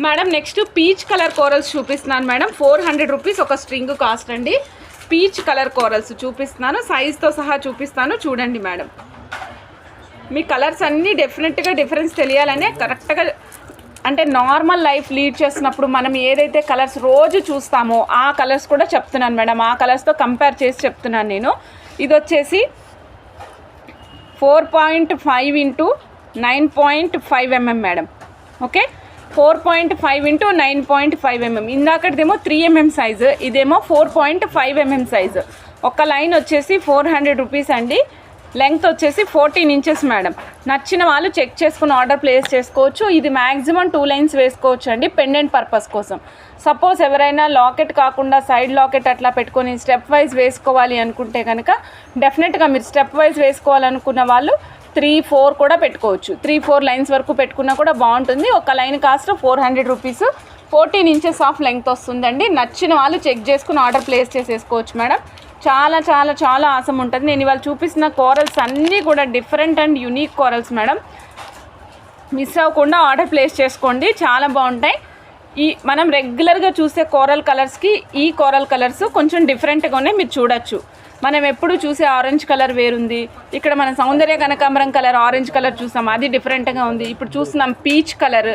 Madam next peach colour corals చూపిస్తున్నాను madam. 400 rupees ఒక string cost అండి. పీచ్ కలర్ కోరల్స్ చూపిస్తున్నాను, సైజ్తో సహా చూపిస్తాను చూడండి మేడం. మీ కలర్స్ అన్నీ డెఫినెట్గా డిఫరెన్స్ తెలియాలనే కరెక్ట్గా, అంటే నార్మల్ లైఫ్ లీడ్ చేస్తున్నప్పుడు మనం ఏదైతే కలర్స్ రోజు చూస్తామో ఆ కలర్స్ కూడా చెప్తున్నాను మేడం. ఆ కలర్స్తో కంపేర్ చేసి చెప్తున్నాను నేను. ఇది వచ్చేసి 4.5 into 9.5 mm madam. Okay, 4.5 into 9.5 mm. ఇందాకటిదేమో 3 mm size, ఇదేమో 4.5 mm సైజు. ఒక లైన్ వచ్చేసి 400 రూపీస్ అండి. లెంగ్త్ వచ్చేసి 14 ఇంచెస్ మేడం. నచ్చిన వాళ్ళు చెక్ చేసుకుని ఆర్డర్ ప్లేస్ చేసుకోవచ్చు. ఇది మ్యాక్సిమం 2 లైన్స్ వేసుకోవచ్చు అండి పెండెంట్ పర్పస్ కోసం. సపోజ్ ఎవరైనా లాకెట్ కాకుండా సైడ్ లాకెట్ అట్లా పెట్టుకొని స్టెప్ వైజ్ వేసుకోవాలి అనుకుంటే కనుక డెఫినెట్గా మీరు స్టెప్ వైజ్ వేసుకోవాలనుకున్న వాళ్ళు 3-4 కూడా పెట్టుకోవచ్చు. 3-4 లైన్స్ వరకు పెట్టుకున్నా కూడా బాగుంటుంది. ఒక line cost 400 rupees, 14 inches of length వస్తుందండి. నచ్చిన వాళ్ళు చెక్ చేసుకుని ఆర్డర్ ప్లేస్ చేసేసుకోవచ్చు మేడం. చాలా చాలా చాలా ఆసం ఉంటుంది. నేను ఇవాళ చూపిస్తున్న కోరల్స్ అన్నీ కూడా different and unique corals madam. Miss అవ్వకుండా ఆర్డర్ ప్లేస్ చేసుకోండి, చాలా బాగుంటాయి. ఈ మనం రెగ్యులర్గా చూసే కోరల్ కలర్స్కి ఈ కోరల్ కలర్స్ కొంచెం డిఫరెంట్గా ఉన్నాయి, మీరు చూడొచ్చు. మనం ఎప్పుడు చూసే ఆరెంజ్ కలర్ వేరుంది, ఇక్కడ మనం సౌందర్య కనకాంబరం కలర్ ఆరెంజ్ కలర్ చూసాం, అది డిఫరెంట్గా ఉంది. ఇప్పుడు చూస్తున్నాం పీచ్ కలర్.